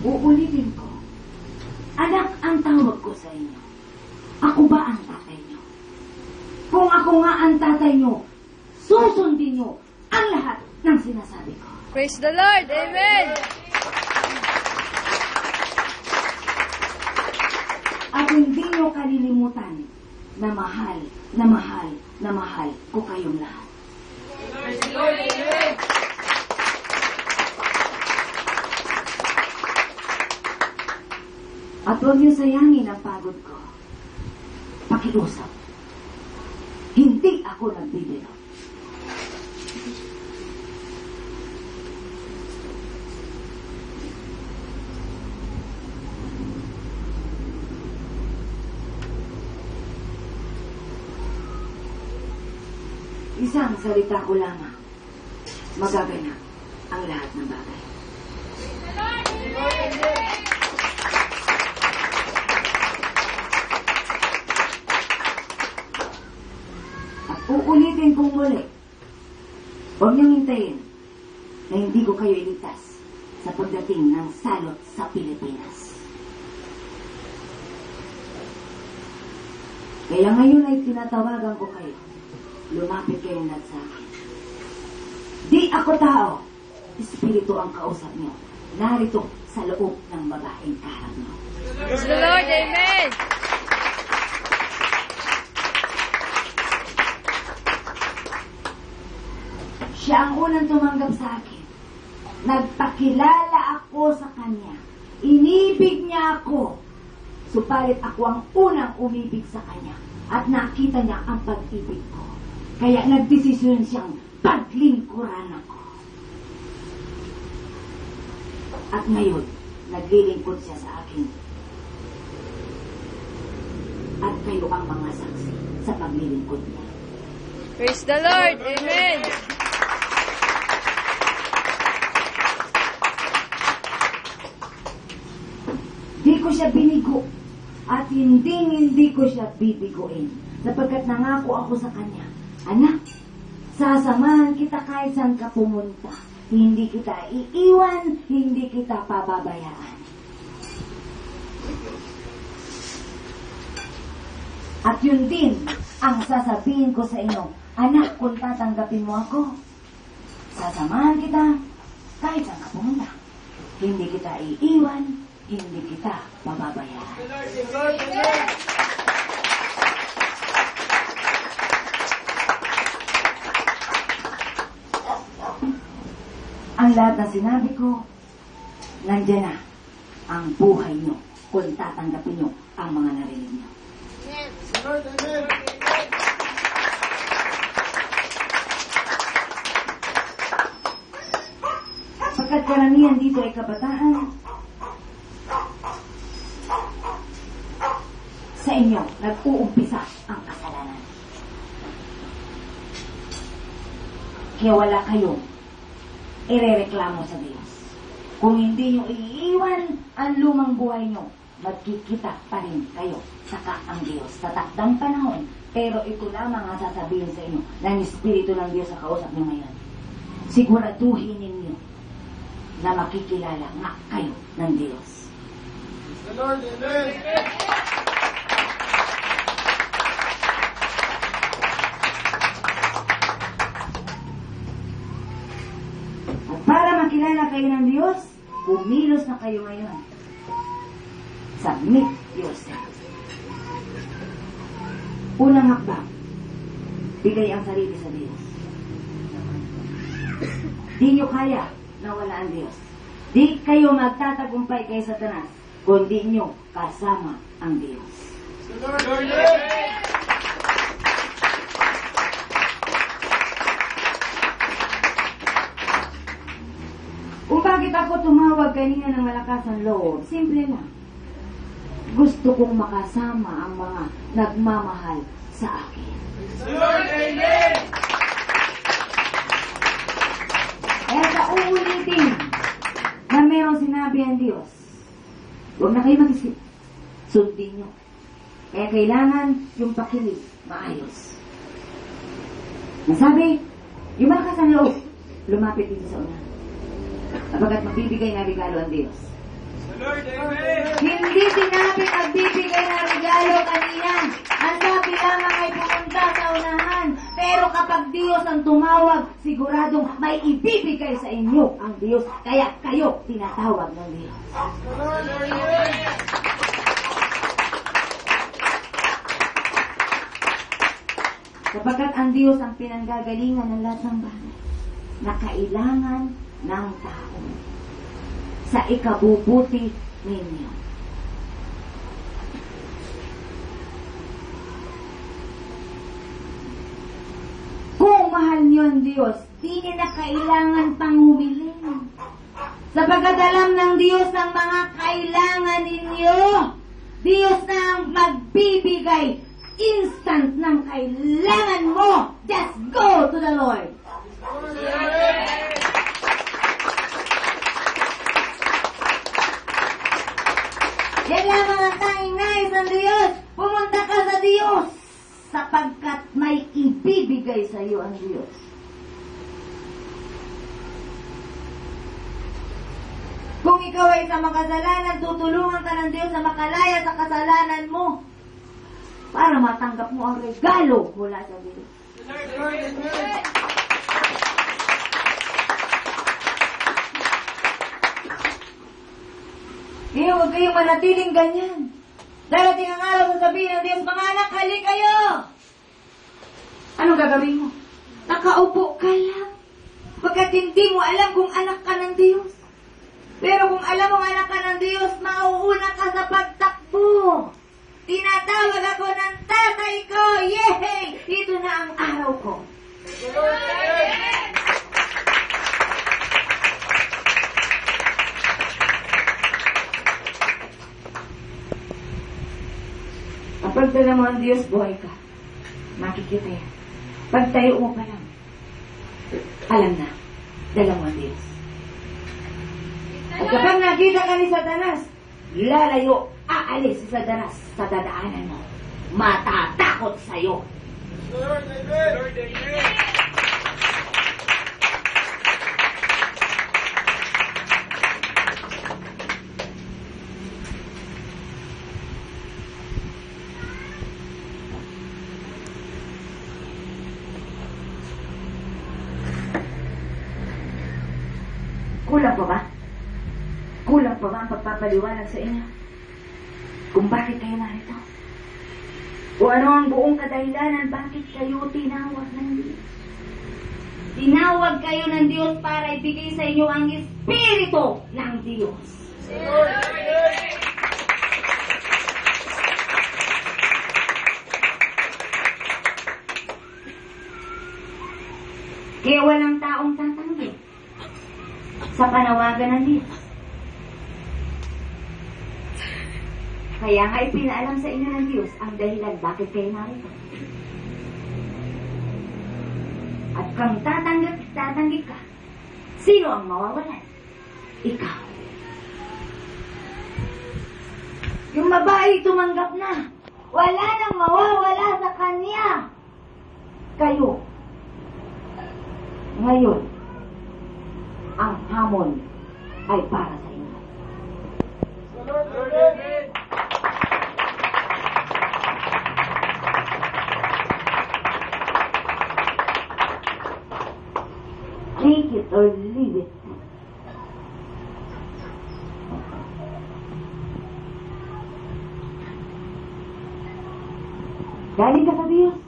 Uulitin ko. Anak ang tawag ko sa inyo. Ako ba ang tatay nyo? Kung ako nga ang tatay nyo, susundin nyo ang lahat ng sinasabi ko. Praise the Lord! Amen! At hindi nyo kalilimutan na mahal, na mahal, na mahal ko kayong lahat. Praise the Lord! Amen! At huwag niyo sayangin ang pagod ko. Pakiusap. Hindi ako nagbibiro. Isang salita ko lamang, magaganap ang lahat ng bagay. At uulitin kong muli, huwag niyong hintayin na hindi ko kayo iligtas sa pagdating ng salot sa Pilipinas. Kaya ngayon ay tinatawagan ko kayo. Lumapit kayo na sa akin. Di ako tao. Espiritu ang kausap niyo. Narito sa loob ng babaeng kaharap niyo. Praise the Lord! Amen! Siya ang unang tumanggap sa akin. Nagpakilala ako sa kanya. Inibig niya ako. Supalit ako ang unang umibig sa kanya. At nakita niya ang pag-ibig ko. Kaya nagdesisyon siyang paglingkuran ako. At ngayon, naglilingkod siya sa akin. At kayo ang mga saksi sa paglilingkod niya. Praise the Lord! Amen! Di ko siya binigo at hindi ko siya bibiguin sapagkat nangako ako sa kanya, anak, sasamahan kita kahit saan ka pumunta. Hindi kita iiwan, hindi kita pababayaan. At yun din ang sasabihin ko sa inyo, anak, kung tatanggapin mo ako, sasamahan kita kahit saan ka pumunta. Hindi kita iiwan, hindi kita pababayaan. Ang lahat na sinabi ko, nandiyan na ang buhay nyo kung tatanggapin nyo ang mga narinig nyo. Pagkat karamihan dito ay kabataan, sa inyo nag-uumpisa ang kasalanan. Kaya wala kayong irereklamo sa Diyos. Kung hindi nyo iiwan ang lumang buhay nyo, magkikita pa rin kayo saka ang Diyos sa takdang panahon. Pero ito lamang ang sasabihin sa inyo ng Espiritu ng Diyos sa kausap nyo ngayon. Siguraduhin ninyo na makikilala nga kayo ng Diyos. The Lord, amen. At para makilala kayo ng Diyos, bumilos na kayo ngayon. Submit yourself. Unang hakbang, bigay ang sarili sa Diyos. Di nyo kaya na wala ang Diyos. Di kayo magtatagumpay kay Satanas, kundi nyo kasama ang Diyos. The Lord, amen. Kung bakit ako tumawag kanina ng malakas ang loob, simple lang. Gusto kong makasama ang mga nagmamahal sa akin. The Lord, amen. Kaya sa uulitin na mayroong sinabi ang Diyos, huwag na kayo mag-isip. Sundin nyo. Kaya kailangan yung pakinig maayos. Nasabi, yung malakas ang loob, lumapit dito sa una. Kapagkat magbibigay na regalo ang Diyos. Lord, amen. Hindi sinabi pagbibigay ng regalo kanina. Ang sabi lamang ay pumunta sa unahan. Pero kapag Diyos ang tumawag, siguradong may ibibigay sa inyo ang Diyos. Kaya kayo tinatawag ng Diyos. Lord, amen. Sapagkat ang Diyos ang pinanggagalingan ng lahat ng bagay na kailangan ng tao sa ikabubuti ninyo. Kung mahal niyo ang Diyos, di niya na kailangan pang humiling. Sapagkat alam ng Diyos ang mga kailangan ninyo. Diyos na ang magbibigay instant ng kailangan mo. Just go to the Lord. Yan lamang ang tanging nais ng Diyos. Pumunta ka sa Diyos sapagkat may ibibigay sa iyo ang Diyos. Kung ikaw ay sa makasalanan, tutulungan ka ng Diyos na makalaya sa kasalanan mo para matanggap mo ang regalo mula sa Diyos. Lord, amen. Kaya huwag kayong manatiling ganyan. Darating ang araw sa sabihin ng Diyos, mga anak, hali kayo! Anong gagawin mo? Nakaupo ka lang. Pagkat hindi mo alam kung anak ka ng Diyos. Pero kung alam mo anak ka ng Diyos, mauuna ka sa pagtakbo. Tinatawag ako ng tatay ko. Yay! Ito na ang araw ko. Lord, amen. Kapag dala mo ang Diyos, buhay ka. Makikita yan. Pag tayo mo pa lang, alam na, dala mo ang Diyos. At kapag nakita ka ni Satanas, lalayo, aalis si Satanas sa dadaanan mo. Matatakot sa'yo. Lord, amen. Lord, amen. Kulang pa ba? Kulang pa ba ang pagpapaliwanag sa inyo? Kung bakit kayo narito? O ano ang buong kadahilanan bakit kayo tinawag ng Diyos? Tinawag kayo ng Diyos para ibigay sa inyo ang Espiritu ng Diyos. Lord, amen. Kaya walang taong tatanggi sa panawagan ng Diyos. Kaya nga ipinaalam sa inyo ng Diyos ang dahilan bakit kayo narito. At kung tatanggi ka, sino ang mawawalan? Ikaw. Yung babae tumanggap na. Wala nang mawawala sa kanya. Kayo. Ngayon, ang hamon ay para sa inyo. Lord, amen. Take it or leave it. Galing ka sa Diyos.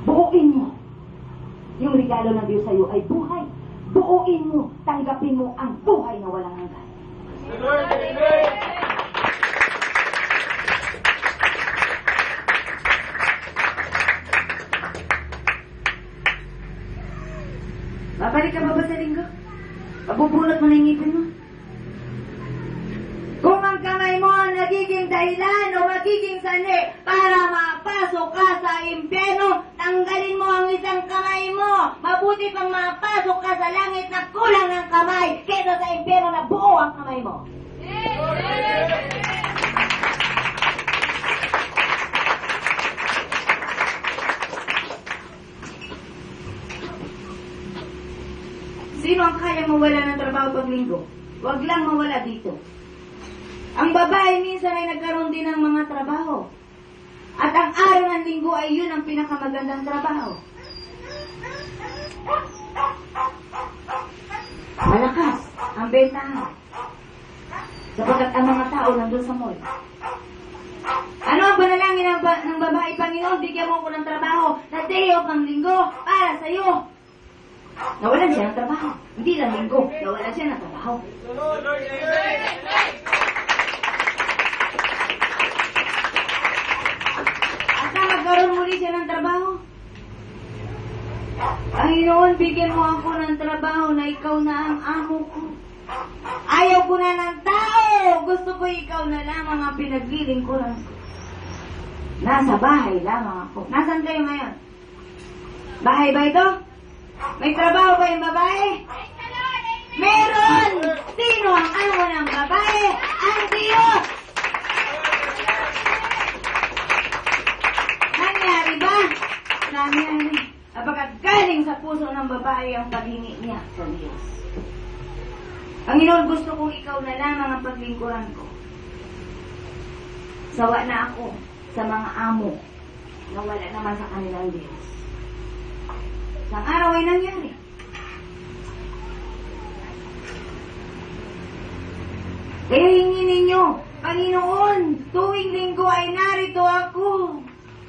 Buuin mo. Yung regalo ng Diyos sa iyo ay buhay. Buuin mo, tanggapin mo ang buhay na walang hanggan. Lord, amen. Babalik ka ba sa linggo? Pabubulot mo na yung ngipin mo? Kung ang kamay mo ang nagiging dahilan o magiging sanhi para mapasok ka sa impyerno, tanggalin mo ang isang kamay mo. Mabuti pang mapasok ka sa langit na kulang ng kamay kaysa sa impyerno na buo ang kamay mo. Sino ang kaya mawala ng trabaho pag linggo? Huwag lang mawala dito. Ang babae minsan ay nagkaroon din ng mga trabaho. At ang araw ng linggo ay yun ang pinakamagandang trabaho. Malakas ang bentahan. Sapagkat ang mga tao nandun sa mall. Ano ang panalangin ng babae, Panginoon? Bigyan mo ko ng trabaho na day off ng linggo para sa'yo. Nawalan siya ng trabaho. Hindi lang linggo, nawalan siya ng trabaho. The Lord, amen. At na magkaroon muli siya ng trabaho. Panginoon, bigyan mo ako ng trabaho na ikaw na ang amo ko. Ayaw ko na ng tao. Gusto ko ikaw na lamang ang pinaglilingkuran ko. Nasa bahay lamang ako. Nasaan kayo ngayon? Bahay ba ito? May trabaho ba yung babae? Meron! Sino ang amo ng babae? Ang Diyos! Nangyari ba? Nangyari. Apagkat galing sa puso ng babae ang paghingi niya sa Diyos. Panginoon, gusto kong ikaw na lamang ang paglingkuran ko. Sawa na ako sa mga amo na wala naman sa kanilang Diyos. Isang araw ay nangyari. Kaya hingin ninyo, Panginoon, tuwing linggo ay narito ako.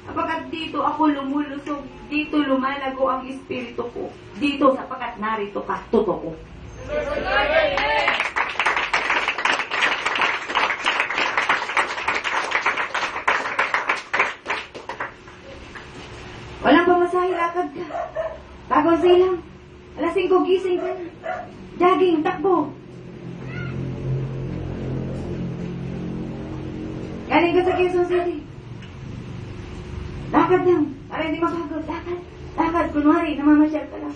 Sapagkat dito ako lumulusog, dito lumalago ang espiritu ko. Dito sapagkat narito ka, totoo. Walang pamasahe, lakad ka. Bagong silang. Alas 5 gising ka na. Jogging, takbo. Galing ka sa Quezon City. Lakad lang, para hindi mapagod. Lakad. Lakad, kunwari, namamasyal ka lang.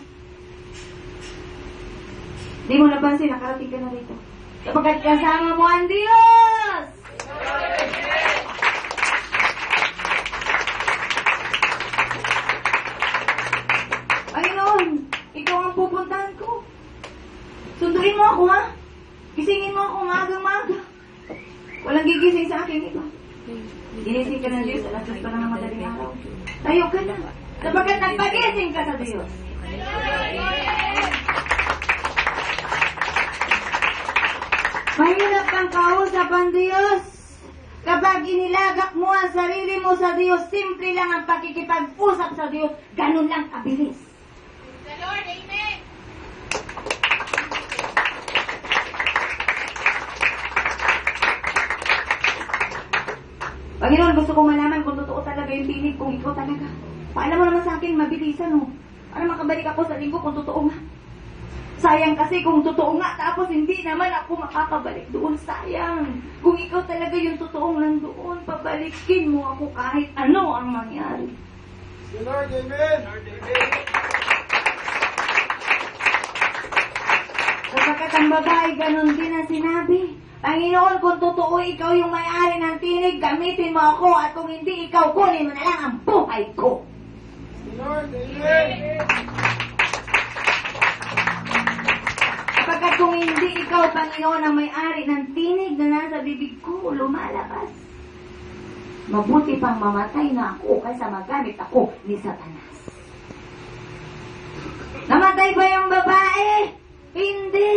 Di mo napansin, nakarating ka na rito. Kapagkat kasama mo ang Diyos! Panginoon, ikaw ang pupuntahan ko. Sunduin mo ako, ha? Gisingin mo ako maaga-maga. Walang gigising sa akin iba. Ginising ka ng Diyos, alas 6 pa na ng madaling araw. Tayo ka na. Sapagkat nagpagising ka sa Diyos. Mahirap kang kausap ang Diyos. Kapag inilagak mo ang sarili mo sa Diyos, simple lang ang pakikipag-usap sa Diyos. Ganun lang kabilis. The Lord, amen. Panginoon, gusto kong malaman kung totoo talaga yung tinig, kung ikaw talaga. Paalam mo naman sa akin, mabilisan, no? Para makabalik ako sa linggo kung totoo nga. Sayang kasi kung totoo nga, tapos hindi naman ako makakabalik doon. Sayang. Kung ikaw talaga yung totoong nandoon, pabalikin mo ako kahit ano ang mangyari. The Lord, amen. Sapagkat ang babae, ganun din ang sinabi. Panginoon, kung totoo ikaw yung may-ari ng tinig, gamitin mo ako. At kung hindi ikaw, kunin mo na lang ang buhay ko. The Lord, amen. Sapagkat kung hindi ikaw, Panginoon, ang may-ari ng tinig na nasa bibig ko, lumalabas. Mabuti pang mamatay na ako kaysa magamit ako ni Satanas. Namatay ba yung babae? Hindi.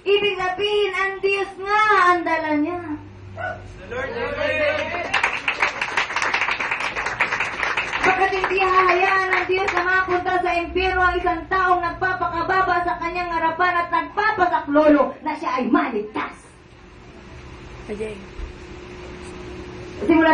Ibig sabihin, ang Diyos nga ang dala niya. The Lord, amen. Sapagkat hindi hahayaan ng Diyos na mapunta sa impyerno ang isang taong nagpapakababa sa kanyang harapan at nagpapasaklolo na siya ay maligtas.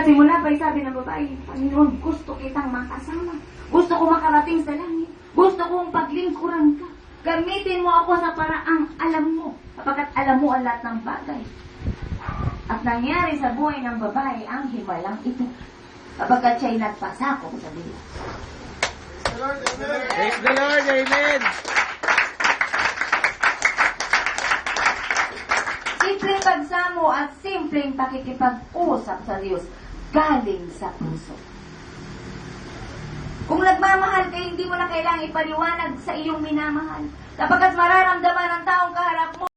Simula pa sabi ng babae, Panginoon, gusto kitang makasama. Gusto ko makarating sa langit. Gusto kong paglingkuran ka. Gamitin mo ako sa paraang alam mo. Sapagkat alam mo ang lahat ng bagay. At nangyari sa buhay ng babae ang himalang ito. Sapagkat siya'y nagpasakop sa Diyos. The Lord, amen. Praise the Lord, amen. Simpleng pagsamo at simpleng pakikipag-usap sa Diyos galing sa puso. Kung nagmamahal ka, hindi mo na kailangang ipaliwanag sa iyong minamahal. Sapagkat mararamdaman ng taong kaharap mo